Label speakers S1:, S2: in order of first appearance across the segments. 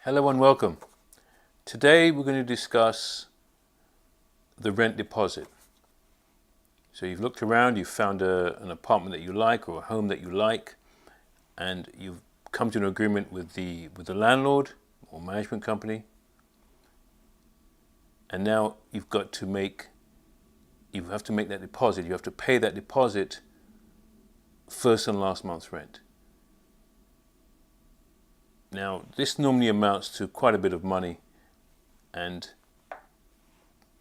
S1: Hello and welcome. Today we're going to discuss the rent deposit. So you've looked around, you've found an apartment that you like or a home that you like, and you've come to an agreement with the landlord or management company, and now you have to make that deposit. You have to pay that deposit first and last month's rent. Now this normally amounts to quite a bit of money, and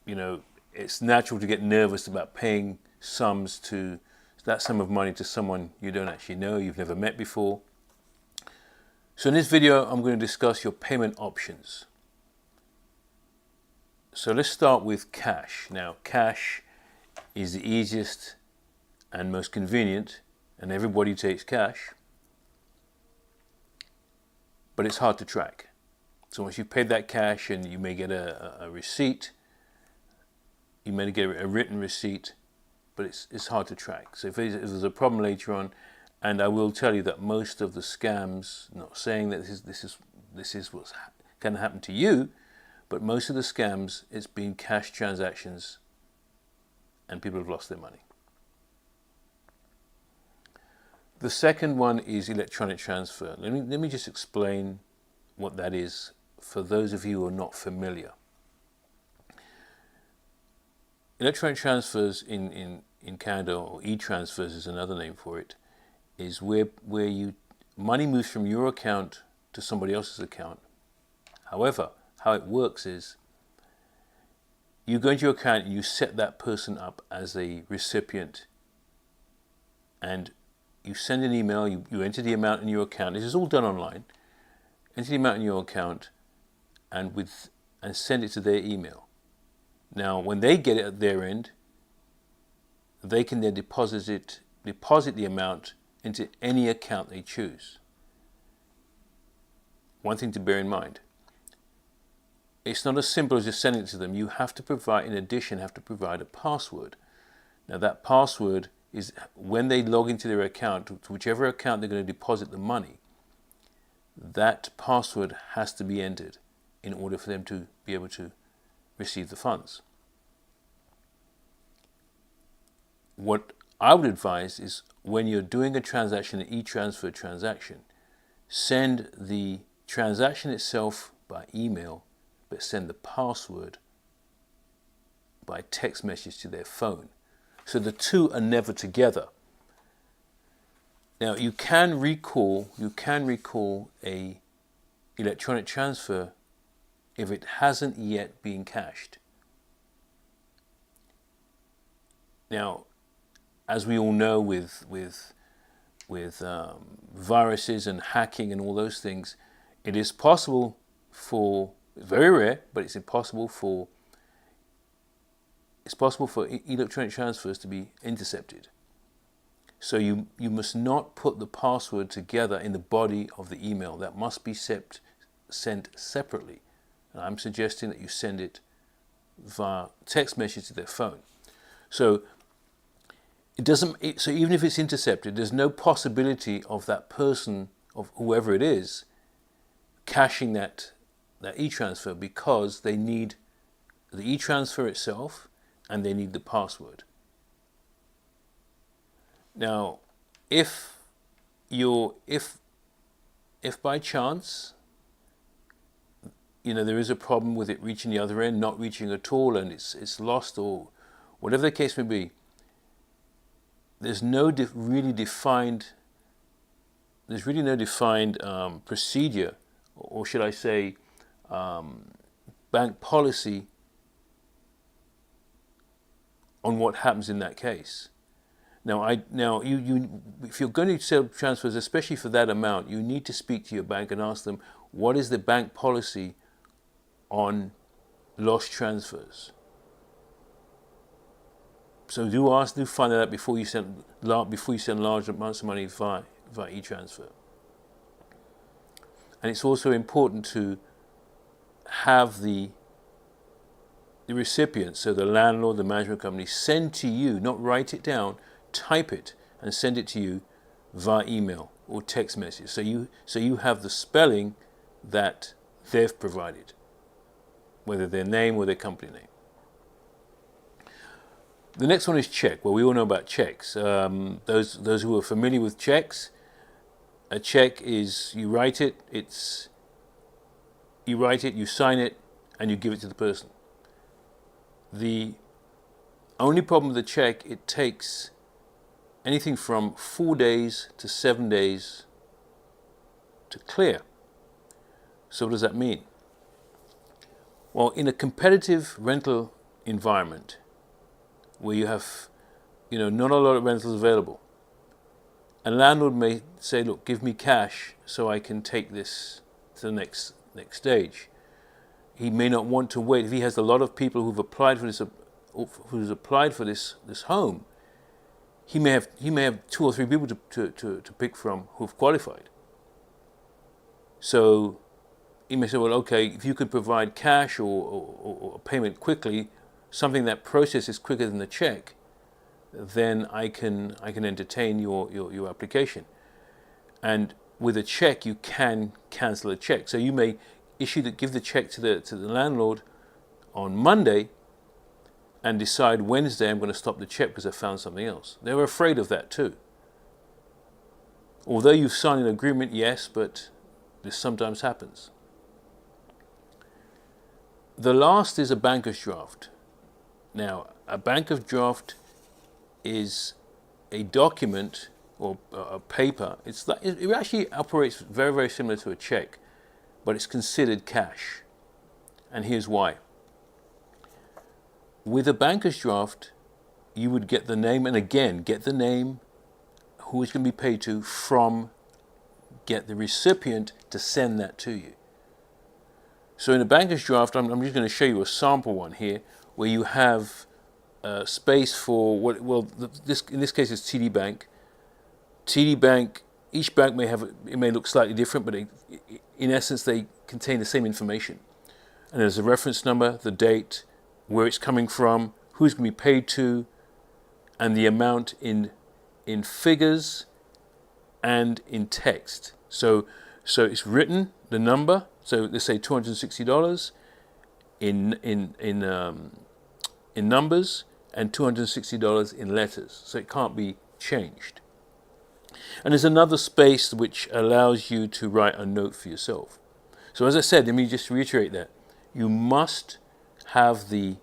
S1: it's natural to get nervous about paying that sum of money to someone you don't actually know, you've never met before. So in this video, I'm going to discuss your payment options. So let's start with cash. Now, cash is the easiest and most convenient, and everybody takes cash, but it's hard to track. So once you've paid that cash, and you may get a receipt, you may get a written receipt, but it's hard to track. So if there's a problem later on, and I will tell you that most of the scams, not saying that this is what's going to happen to you, but most of the scams, it's been cash transactions, and people have lost their money. The second one is electronic transfer. Let me just explain what that is for those of you who are not familiar. Electronic transfers in Canada, or e-transfers is another name for it, is where money moves from your account to somebody else's account. However, how it works is you go into your account and you set that person up as a recipient, and you send an email, you enter the amount in your account. This is all done online. Enter the amount in your account and send it to their email. Now, when they get it at their end, they can then deposit the amount into any account they choose. One thing to bear in mind, it's not as simple as just sending it to them. You have to provide, in addition, a password. Now that password is when they log into their account, to whichever account they're going to deposit the money, that password has to be entered in order for them to be able to receive the funds. What I would advise is when you're doing a transaction, an e-transfer transaction, send the transaction itself by email, but send the password by text message to their phone. So the two are never together. Now you can recall a electronic transfer if it hasn't yet been cashed. Now, as we all know, with viruses and hacking and all those things, it is possible for, very rare, but it's possible for electronic transfers to be intercepted. So you must not put the password together in the body of the email. That must be sent separately. And I'm suggesting that you send it via text message to their phone. So so even if it's intercepted, there's no possibility of that person, of whoever it is, cashing that e-transfer, because they need the e-transfer itself and they need the password. Now, if by chance there is a problem with it reaching the other end, not reaching at all, and it's lost, or whatever the case may be, there's really no defined procedure, or should I say, bank policy on what happens in that case. Now, if you're going to set up transfers, especially for that amount, you need to speak to your bank and ask them, what is the bank policy on lost transfers? So do find that out before you send large amounts of money via e-transfer. And it's also important to have the recipient, so the landlord, the management company, send to you, not write it down, type it and send it to you via email or text message. So you have the spelling that they've provided, whether their name or their company name. The next one is cheque. Well, we all know about checks. Those who are familiar with checks, a check is you write it, you sign it, and you give it to the person. The only problem with the check, it takes anything from 4 days to 7 days to clear. So what does that mean? Well, in a competitive rental environment where you have, not a lot of rentals available, a landlord may say, look, give me cash so I can take this to the next stage. He may not want to wait. If he has a lot of people who've applied for this, this home, he may have 2 or 3 people to pick from who've qualified. So he may say, well, okay, if you could provide cash or payment quickly, something that processes quicker than the check, then I can entertain your application. And with a check, you can cancel a check. So you may give the check to the landlord on Monday and decide Wednesday I'm going to stop the check because I found something else. They're afraid of that too. Although you've signed an agreement, yes, but this sometimes happens. The last is a banker's draft. Now, a banker's draft is a document or a paper. It actually operates very, very similar to a check, but it's considered cash. And here's why. With a banker's draft, you would get the name, and again, get the name, who it's going to be paid to get the recipient to send that to you. So in a banker's draft, I'm just going to show you a sample one here, where you have space for in this case it's TD Bank. TD Bank, each bank may look slightly different, but in essence they contain the same information. And there's a reference number, the date, where it's coming from, who's going to be paid to, and the amount in figures and in text. So it's written, the number. So let's say $260 in numbers and $260 in letters. So it can't be changed. And there's another space which allows you to write a note for yourself. So as I said, let me just reiterate that. You must have the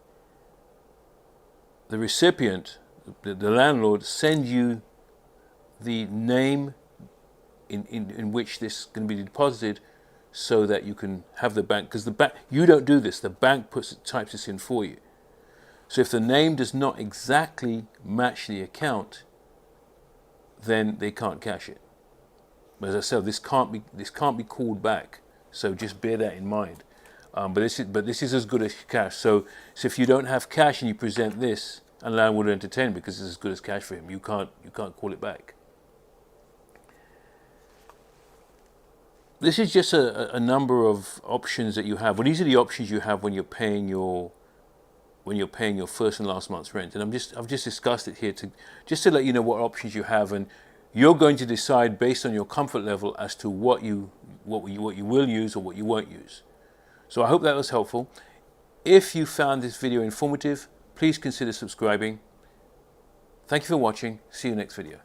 S1: recipient, the landlord, send you the name in which this is going to be deposited, so that you can have the bank, because the bank, you don't do this, the bank types this in for you. So if the name does not exactly match the account, then they can't cash it. But as I said, this can't be called back. So just bear that in mind. But this is as good as cash. So if you don't have cash and you present this, a landlord will entertain because it's as good as cash for him. You can't call it back. This is just a number of options that you have. Well, these are the options you have when you're paying your first and last month's rent. And I've just discussed it here to let you know what options you have, and you're going to decide based on your comfort level as to what you will use or what you won't use. So I hope that was helpful. If you found this video informative, please consider subscribing. Thank you for watching. See you next video.